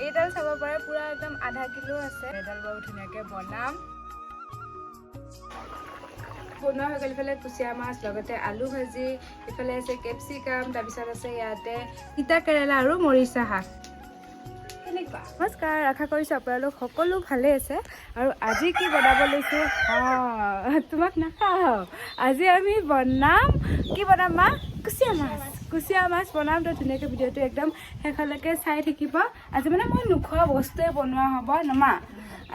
এইডাল চাব পাৰে পুৰা একদম আধা কিলো আছে। এইডাল বাৰু ধুনীয়াকৈ বনাম। বনোৱা হৈ গ'ল। ইফালে কুচিয়া মাছ, লগতে আলু ভাজি, ইফালে আছে কেপচিকাম, তাৰপিছত আছে ইয়াতে তিতা কেৰেলা আৰু মৰিচা শাক। কেনেকুৱা? নমস্কাৰ, আশা কৰিছোঁ আপোনালোক সকলো ভালে আছে। আৰু আজি কি বনাব লৈছোঁ? তোমাক নাখাওঁ। আজি আমি বনাম কি বনাম মা? কুচিয়া মাছ। কুচিয়া মাছ বনাম। তো ধুনীয়াকৈ ভিডিঅ'টো একদম শেষলৈকে চাই থাকিব। আজি মানে মই নোখোৱা বস্তুৱে বনোৱা হ'ব নমা।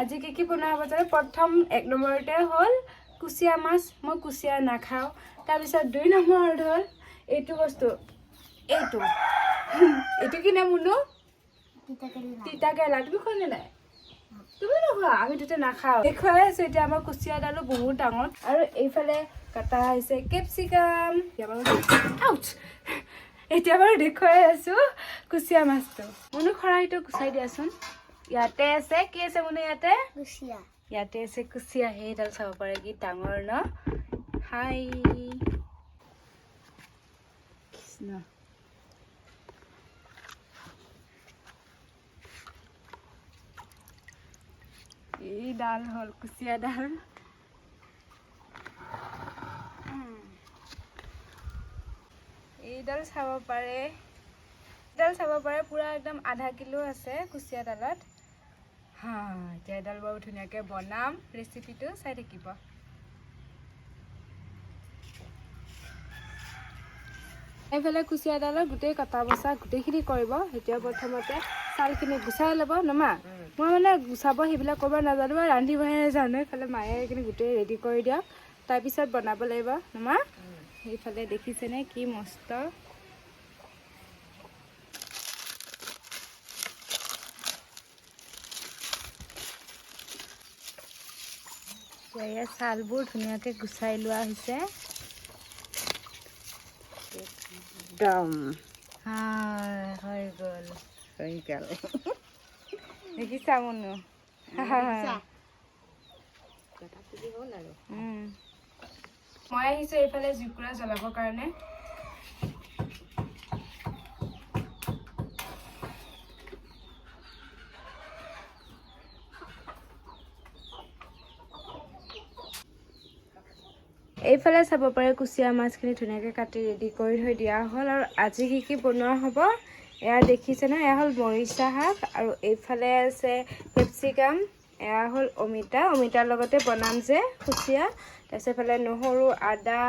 আজি কি বনোৱা হ'ব যে প্ৰথম 1 নম্বৰতে হ'ল কুচিয়া মাছ। মই কুচিয়া নাখাওঁ। তাৰপিছত 2 নম্বৰত হ'ল এইটো বস্তু, এইটো কি নাম মুনু? তিতা কেৰেলা। তুমি খোৱা নে নাই? তুমি নোখোৱা? আমি দুটা নাখাওঁ। দেখুৱাই আছো এতিয়া আমাৰ কুচিয়াডালো বহুত ডাঙৰ। আৰু এইফালে কাটা হৈছে কেপচিকাম। এতিয়া বাৰু দেখুৱাই আছো কুচিয়া মাছটো। মুনু খৰাহিটো গুচাই দিয়াচোন। ইয়াতে আছে কি আছে মুনু? ইয়াতে কুচিয়া। ইয়াতে আছে কুচিয়া। সেইডাল চাব পাৰে কি ডাঙৰ ন? হাই কৃষ্ণ। এইডাল হ'ল কুচিয়াডাল। এইডাল চাব পাৰে। এইডাল চাব পাৰে পুৰা একদম আধা কিলো আছে কুচিয়াডালত। এতিয়া এডাল বাৰু ধুনীয়াকৈ বনাম। ৰেচিপিটো চাই থাকিব। এইফালে কুচিয়াডালত গোটেই কটা বচা গোটেইখিনি কৰিব। এতিয়া প্ৰথমতে ছালখিনি গুচাই ল'ব নমা। মই মানে গুচাব সেইবিলাক কৰিব নাজানো, মই ৰান্ধিবহে জানো। এইফালে মায়ে এইখিনি গোটেই ৰেডি কৰি দিয়ক, তাৰপিছত বনাব লাগিব নমা। সেইফালে দেখিছেনে কি মস্ত। এয়া ছালবোৰ ধুনীয়াকৈ গুচাই লোৱা হৈছে। একদম হৈ গ'ল। দেখিছা মুনু? মই আহিছো এইফালে জুইকুৰা জ্বলাবৰ কাৰণে। এইফালে চাব পাৰে কুচিয়া মাছখিনি ধুনীয়াকৈ কাটি ৰেডি কৰি থৈ দিয়া হ'ল। আৰু আজি কি বনোৱা হ'ব এয়া দেখিছেনে? এয়া হ'ল মৰিচা শাক, আৰু এইফালে আছে কেপচিকাম, এয়া হ'ল অমিতা। অমিতাৰ লগতে বনাম যে কুচিয়া। তাৰপিছত এইফালে নহৰু, আদা,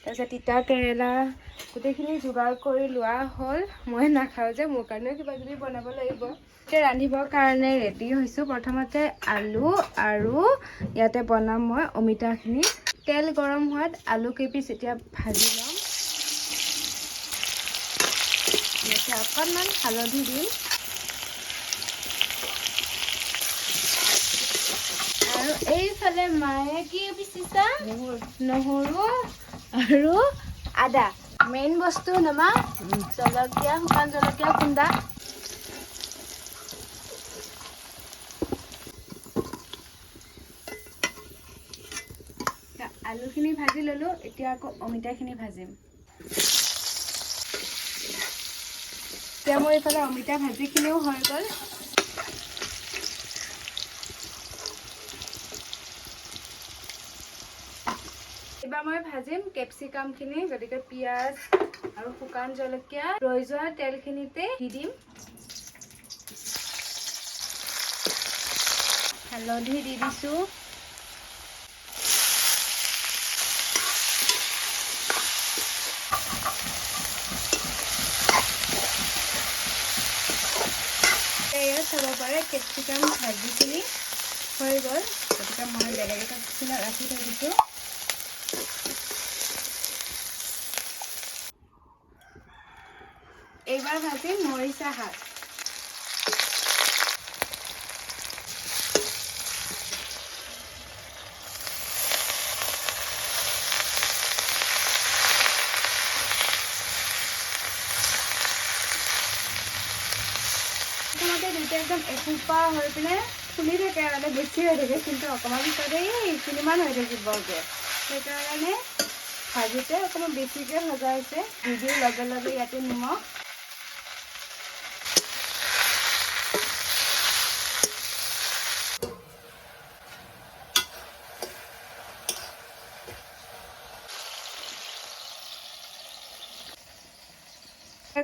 তাৰপিছত তিতা কেৰেলা গোটেইখিনি যোগাৰ কৰি লোৱা হ'ল। মই নাখাওঁ যে, মোৰ কাৰণেও কিবা কিবি বনাব লাগিব। এতিয়া ৰান্ধিবৰ কাৰণে ৰেডি হৈছোঁ। প্ৰথমতে আলু আৰু ইয়াতে বনাম মই অমিতাখিনি। তেল গৰম হোৱাত আলু কেইপিচ এতিয়া ভাজি ল'ম। ইয়াতে অকণমান হালধি দিম। আৰু এইফালে মায়ে কি পিচিছা? নহৰু আৰু আদা। মেইন বস্তু নমা জলকীয়া, শুকান জলকীয়া খুন্দা। আলুখিনি ভাজি ল'লোঁ। এতিয়া আকৌ অমিতাখিনি ভাজিম। এতিয়া মোৰ এইফালে অমিতা ভাজিখিনিও হৈ গ'ল। এইবাৰ মই ভাজিম কেপচিকামখিনি, গতিকে পিঁয়াজ আৰু শুকান জলকীয়া ৰৈ যোৱা তেলখিনিতে দি দিম। হালধি দি দিছোঁ। এয়া চাব পাৰে কেপচিকাম ভাজিখিনি হৈ গ'ল। গতিকে মই বেলেগ এটা টিফিনত ৰাখি থৈ দিছোঁ। এইবাৰ ভাজিম মৰিচা শাক। প্ৰথমতে দুইটা একদম এসোপা হৈ পিনে ফুলি থাকে, মানে বেছি হৈ থাকে, কিন্তু অকণমান পিছতে কিমান হৈ থাকিবগৈ। সেইকাৰণে ভাজোতে অকণমান বেছিকৈ ভজা হৈছে। দি দিওঁ লগে লগে ইয়াতে নিমখ।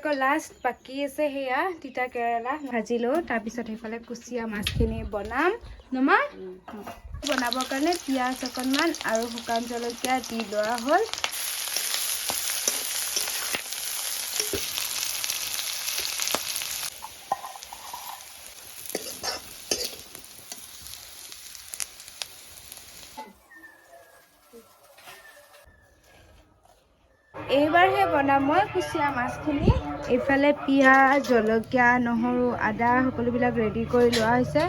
আকৌ লাষ্ট বাকী আছে সেয়া তিতা কেৰেলা ভাজি লওঁ তাৰপিছত সেইফালে কুচিয়া মাছখিনি বনাম নমা বনাবৰ কাৰণে পিঁয়াজ অকণমান আৰু শুকান জলকীয়া দি লোৱা হ'ল এইবাৰহে বনাম মই কুচিয়া মাছখিনি এইফালে পিঁয়াজ জলকীয়া নহৰু আদা সকলোবিলাক ৰেডি কৰি লোৱা হৈছে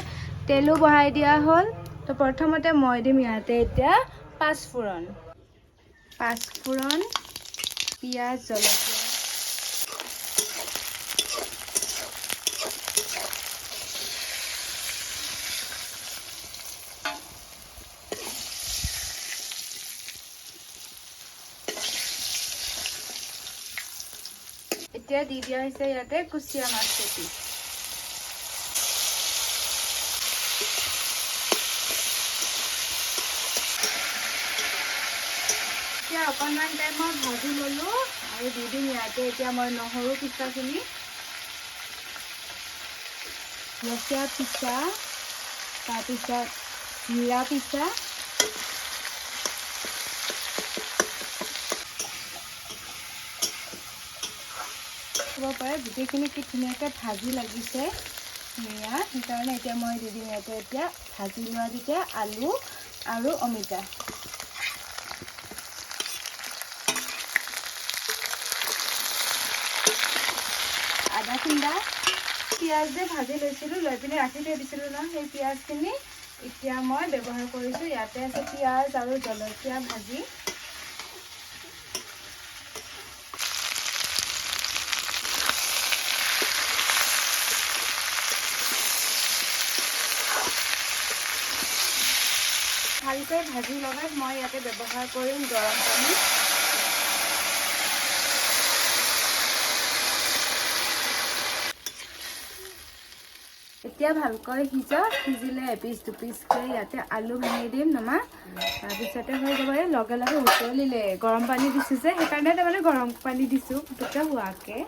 তেলো বহাই দিয়া হ'ল তো প্ৰথমতে মই দিম ইয়াতে এতিয়া পাঁচফোৰণ পিঁয়াজ জলকীয়া এতিয়া দি দিয়া হৈছে ইয়াতে কুচিয়া মাছ কেইটি এতিয়া অকণমান টাইম মই ভাজি ল'লোঁ আৰু দি দিম ইয়াতে এতিয়া মই নহৰু পিচাখিনি জলকীয়া পিচা তাৰপিছত জিৰা পিচা ক'ব পাৰে গোটেইখিনি কি ধুনীয়াকৈ ভাজি লাগিছে ধুনীয়া সেইকাৰণে এতিয়া মই দি দিম ইয়াতে এতিয়া ভাজি লোৱা তেতিয়া আলু আৰু অমিতা আদা খুন্দা পিঁয়াজ যে ভাজি লৈছিলোঁ লৈ পিনে ৰাখি থৈ দিছিলোঁ ন সেই পিঁয়াজখিনি এতিয়া মই ব্যৱহাৰ কৰিছোঁ ইয়াতে আছে পিঁয়াজ আৰু জলকীয়া ভাজি ভালকৈ ভাজি লগাই মই ইয়াতে ব্যৱহাৰ কৰিম গৰম পানী এতিয়া ভালকৈ সিজিলে এপিচ দুপিচকৈ ইয়াতে আলু ভাঙি দিম নমা তাৰপিছতে হৈ যাব লগে লগে উতলিলে গৰম পানী দিছোঁ যে সেইকাৰণে তাৰমানে গৰম পানী দিছোঁ পুতুককৈ হোৱাকৈ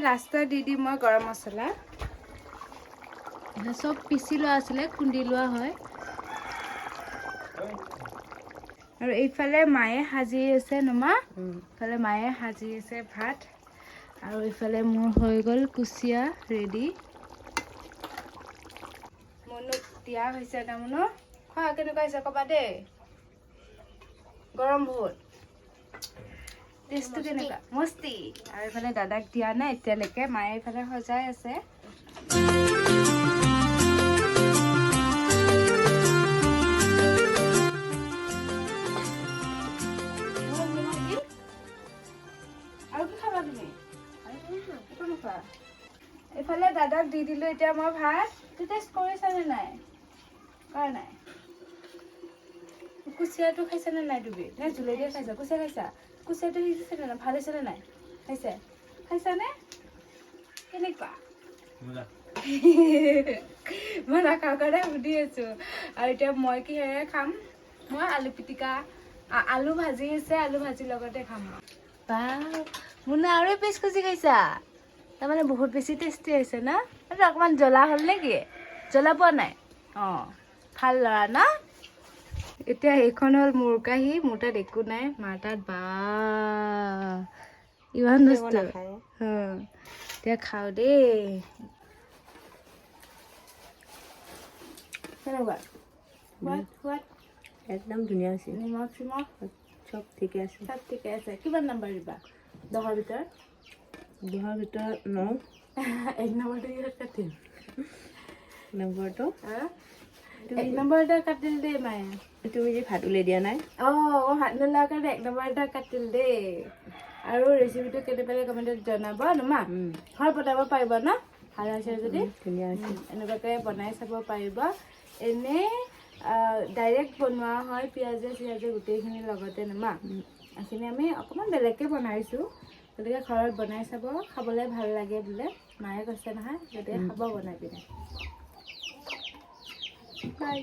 লাষ্টত দি দিম মই গৰম মছলা চব পিচি লোৱা আছিলে খুন্দি লোৱা হয় আৰু এইফালে মায়ে সাজি আছে নমা ইফালে মায়ে সাজি আছে ভাত আৰু ইফালে মোৰ হৈ গ'ল কুচিয়া ৰেডি মনুক দিয়া হৈছে তাৰমানে খোৱা কেনেকুৱা হৈছে ক'বা দেই গৰম বহুত টেষ্টটো কেনেকুৱা মস্তি আৰু এইফালে দাদাক দিয়া নাই এতিয়ালৈকে মায়ে এইফালে সজাই আছে এইফালে দাদাক দি দিলো এতিয়া মই ভাত টেষ্ট কৰিছানে নাই কাৰ নাই কুচিয়াটো খাইছানে নাই তুমি নে জুলে দিয়ে খাইছা কুচিয়া খাইছা কুচিয়াটো সিজিছেনে নাই ভাল হৈছেনে নাই খাইছে খাইছানে কেনেকুৱা মই নাখাওঁ কাৰণে সুধি আছো আৰু এতিয়া মই কিহেৰে খাম মই আলু পিটিকা আলু ভাজি আছে আলু ভাজিৰ লগতে খাম বা মুনা আৰু পিচ কুচি খাইছা তাৰমানে বহুত বেছি টেষ্টি হৈছে না আৰু অকণমান জ্বলা হ'ল নেকি জ্বলা পোৱা নাই অঁ ভাল ল'ৰা ন এতিয়া এইখন হ'ল মোৰ কাঁহী মোৰ তাত একো নাই মাৰ তাত বা ইমান বস্তু এতিয়া খাওঁ দেই কেনেকুৱা সোৱাদ একদম ধুনীয়া হৈছে নিমখ চিমখ চব ঠিকে আছে চব ঠিকে আছে কিমান নম্বৰ দিবা 10ৰ ভিতৰত 10ৰ ভিতৰত 9 এক নম্বৰটো কিহত কাটিম নম্বৰটো এক নম্বৰ এটা কাটিল দেই মায়ে তুমি যে ভাত উলিয়াই দিয়া নাই মই ভাত নোলোৱাৰ কাৰণে এক নম্বৰ এটা কাটিল দেই আৰু ৰেচিপিটো কেনেকৈ কমেণ্টত জনাব নমা ঘৰত বনাব পাৰিব ন ভাল হৈছে যদি ধুনীয়া হৈছে এনেকুৱাকৈ বনাই চাব পাৰিব এনেই ডাইৰেক্ট বনোৱা হয় পিঁয়াজে চিয়াজে গোটেইখিনিৰ লগতে নমা এইখিনি আমি অকণমান বেলেগকৈ বনাইছোঁ গতিকে ঘৰত বনাই চাব খাবলৈ ভাল লাগে বোলে মায়ে কৈছে নহয় গতিকে খাব বনাই পিনে বাই